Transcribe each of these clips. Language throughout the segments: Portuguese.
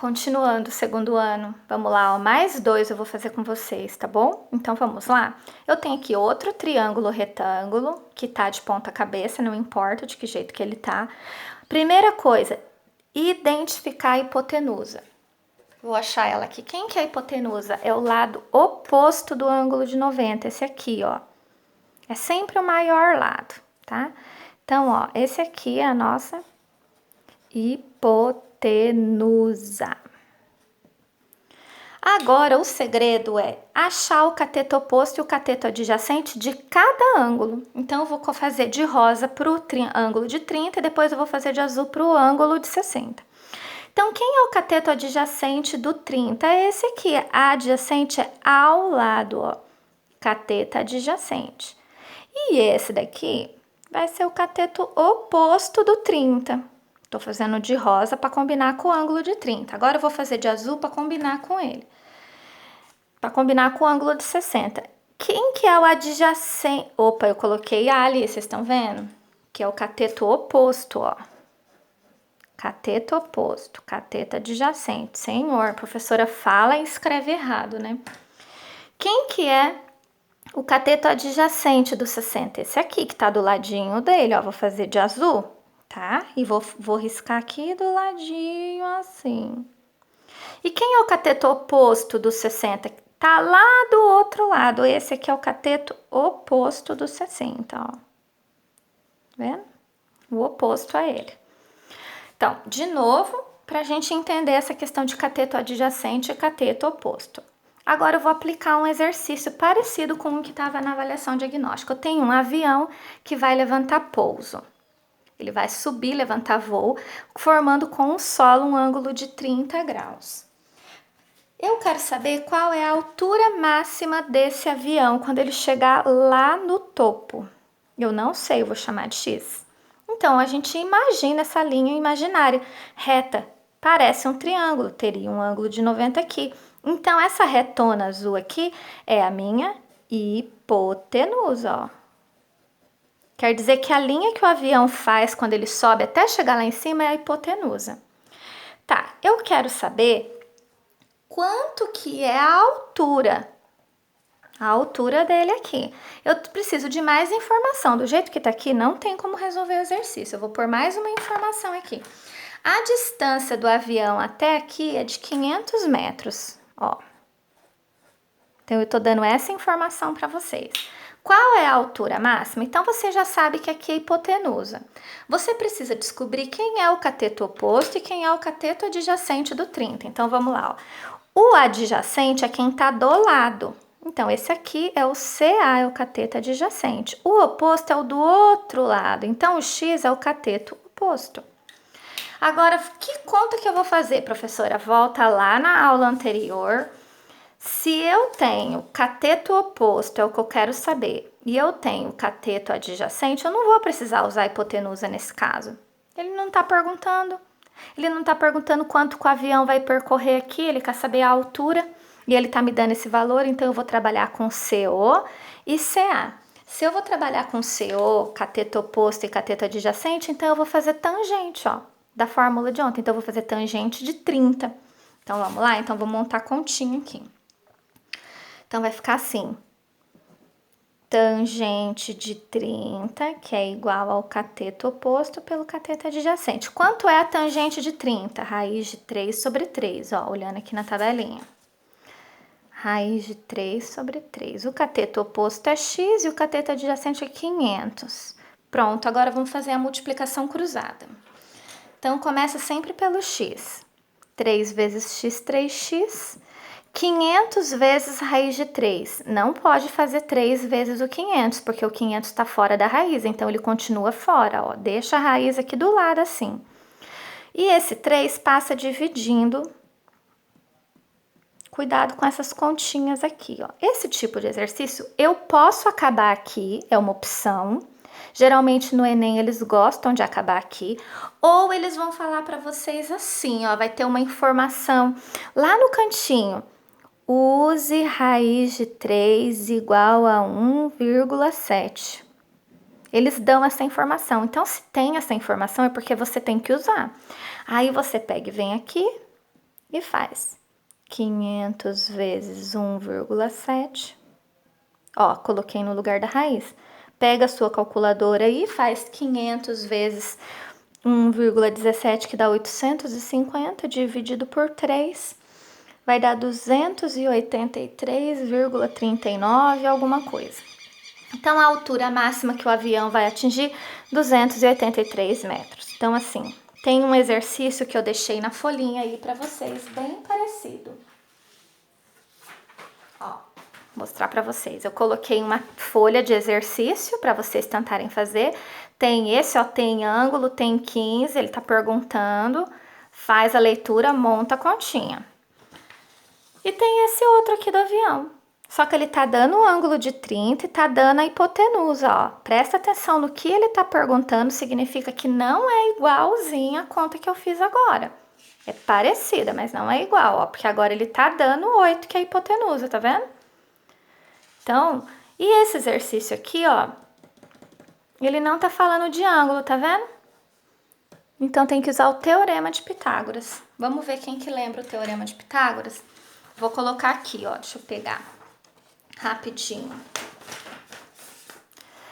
continuando o segundo ano. Vamos lá, ó, mais 2 eu vou fazer com vocês, tá bom? Então, vamos lá? Eu tenho aqui outro triângulo retângulo, que tá de ponta cabeça, não importa de que jeito que ele tá. Primeira coisa, identificar a hipotenusa. Vou achar ela aqui. Quem que é a hipotenusa? É o lado oposto do ângulo de 90, esse aqui, ó. É sempre o maior lado, tá? Então, ó, esse aqui é a nossa hipotenusa. Agora, o segredo é achar o cateto oposto e o cateto adjacente de cada ângulo. Então, eu vou fazer de rosa para o ângulo de 30 e depois eu vou fazer de azul para o ângulo de 60. Então, quem é o cateto adjacente do 30? É esse aqui, a adjacente é ao lado, ó. Cateto adjacente. E esse daqui vai ser o cateto oposto do 30. Tô fazendo de rosa para combinar com o ângulo de 30. Agora eu vou fazer de azul para combinar com ele. Para combinar com o ângulo de 60. Quem que é o adjacente? Opa, eu coloquei A ali, vocês estão vendo? Que é o cateto oposto, ó. Cateto oposto, cateto adjacente. Senhor, a professora fala e escreve errado, né? Quem que é o cateto adjacente do 60? Esse aqui, que tá do ladinho dele, ó. Vou fazer de azul, tá? E vou riscar aqui do ladinho, assim. E quem é o cateto oposto do 60? Tá lá do outro lado. Esse aqui é o cateto oposto do 60, ó. Tá vendo? O oposto a ele. Então, de novo, para a gente entender essa questão de cateto adjacente e cateto oposto. Agora eu vou aplicar um exercício parecido com o que estava na avaliação diagnóstica. Eu tenho um avião que vai levantar pouso. Ele vai subir, levantar voo, formando com o solo um ângulo de 30 graus. Eu quero saber qual é a altura máxima desse avião quando ele chegar lá no topo. Eu não sei, eu vou chamar de X. Então, a gente imagina essa linha imaginária reta. Parece um triângulo, teria um ângulo de 90 aqui. Então, essa retona azul aqui é a minha hipotenusa, ó. Quer dizer que a linha que o avião faz quando ele sobe até chegar lá em cima é a hipotenusa. Tá, eu quero saber quanto que é a altura dele aqui. Eu preciso de mais informação. Do jeito que tá aqui, não tem como resolver o exercício. Eu vou pôr mais uma informação aqui. A distância do avião até aqui é de 500 metros, ó. Então, eu tô dando essa informação para vocês. Qual é a altura máxima? Então, você já sabe que aqui é hipotenusa. Você precisa descobrir quem é o cateto oposto e quem é o cateto adjacente do 30. Então, vamos lá, ó. O adjacente é quem tá do lado. Então, esse aqui é o CA, é o cateto adjacente. O oposto é o do outro lado. Então, o X é o cateto oposto. Agora, que conta que eu vou fazer, professora? Volta lá na aula anterior. Se eu tenho cateto oposto, é o que eu quero saber, e eu tenho cateto adjacente, eu não vou precisar usar hipotenusa nesse caso. Ele não tá perguntando. Ele não tá perguntando quanto que o avião vai percorrer aqui, ele quer saber a altura. E ele tá me dando esse valor, então eu vou trabalhar com CO e CA. Se eu vou trabalhar com CO, cateto oposto e cateto adjacente, então eu vou fazer tangente, ó, da fórmula de ontem. Então eu vou fazer tangente de 30. Então vamos lá? Então vou montar a continha aqui. Então vai ficar assim. Tangente de 30, que é igual ao cateto oposto pelo cateto adjacente. Quanto é a tangente de 30? Raiz de 3 sobre 3, ó, olhando aqui na tabelinha. Raiz de 3 sobre 3. O cateto oposto é x e o cateto adjacente é 500. Pronto, agora vamos fazer a multiplicação cruzada. Então, começa sempre pelo x. 3 vezes x, 3x. 500 vezes raiz de 3. Não pode fazer 3 vezes o 500, porque o 500 está fora da raiz, então ele continua fora, ó. Deixa a raiz aqui do lado assim. E esse 3 passa dividindo. Cuidado com essas continhas aqui, ó. Esse tipo de exercício eu posso acabar aqui, é uma opção. Geralmente no Enem eles gostam de acabar aqui, ou eles vão falar para vocês assim, ó, vai ter uma informação lá no cantinho. Use raiz de 3 igual a 1,7. Eles dão essa informação. Então, se tem essa informação, é porque você tem que usar. Aí você pega e vem aqui e faz 500 vezes 1,7. Ó, coloquei no lugar da raiz. Pega a sua calculadora e faz 500 vezes 1,17, que dá 850, dividido por 3. Vai dar 283,39, alguma coisa. Então, a altura máxima que o avião vai atingir, 283 metros. Então, assim, tem um exercício que eu deixei na folhinha aí para vocês, bem parecido. Ó, mostrar para vocês. Eu coloquei uma folha de exercício para vocês tentarem fazer. Tem esse, ó, tem ângulo, tem 15, ele tá perguntando. Faz a leitura, monta a continha. E tem esse outro aqui do avião. Só que ele tá dando um ângulo de 30 e tá dando a hipotenusa, ó. Presta atenção no que ele tá perguntando, significa que não é igualzinha a conta que eu fiz agora. É parecida, mas não é igual, ó. Porque agora ele tá dando 8, que é a hipotenusa, tá vendo? Então, e esse exercício aqui, ó, ele não tá falando de ângulo, tá vendo? Então, tem que usar o Teorema de Pitágoras. Vamos ver quem que lembra o Teorema de Pitágoras? Vou colocar aqui, ó, deixa eu pegar rapidinho.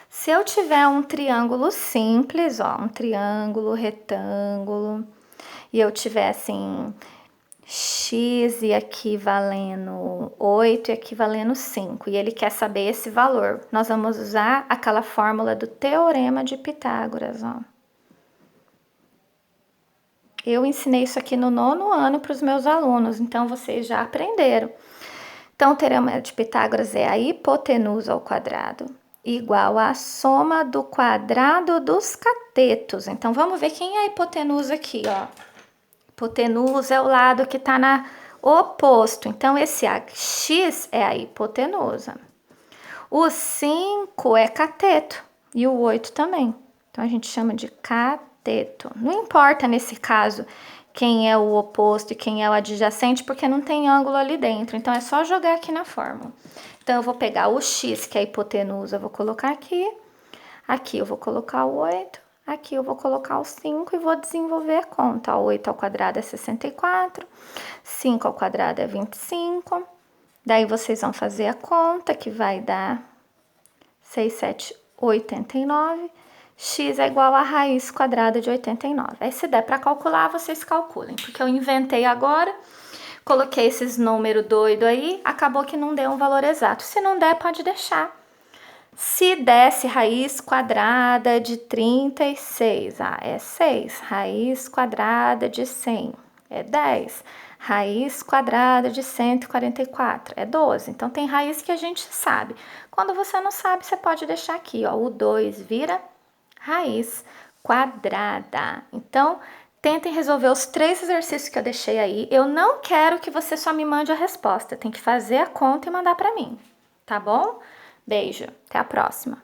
Se eu tiver um triângulo simples, ó, um triângulo retângulo, e eu tiver assim, x e aqui valendo 8 e aqui valendo 5, e ele quer saber esse valor, nós vamos usar aquela fórmula do Teorema de Pitágoras, ó. Eu ensinei isso aqui no 9º ano para os meus alunos, então vocês já aprenderam. Então, o Teorema de Pitágoras é a hipotenusa ao quadrado igual à soma do quadrado dos catetos. Então, vamos ver quem é a hipotenusa aqui, ó. Hipotenusa é o lado que está na oposto. Então, esse x é a hipotenusa. O 5 é cateto e o 8 também. Então, a gente chama de cateto. Não importa nesse caso quem é o oposto e quem é o adjacente, porque não tem ângulo ali dentro. Então, é só jogar aqui na fórmula. Então, eu vou pegar o x, que é a hipotenusa, vou colocar aqui. Aqui eu vou colocar o 8. Aqui eu vou colocar o 5 e vou desenvolver a conta. Ó, 8 ao quadrado é 64. 5 ao quadrado é 25. Daí, vocês vão fazer a conta, que vai dar 6,789. X é igual a raiz quadrada de 89. Aí, se der para calcular, vocês calculem. Porque eu inventei agora, coloquei esses números doidos aí, acabou que não deu um valor exato. Se não der, pode deixar. Se desse raiz quadrada de 36, é 6. Raiz quadrada de 100, é 10. Raiz quadrada de 144, é 12. Então, tem raiz que a gente sabe. Quando você não sabe, você pode deixar aqui, ó. O 2 vira raiz quadrada. Então, tentem resolver os 3 exercícios que eu deixei aí. Eu não quero que você só me mande a resposta. Tem que fazer a conta e mandar para mim, tá bom? Beijo, até a próxima.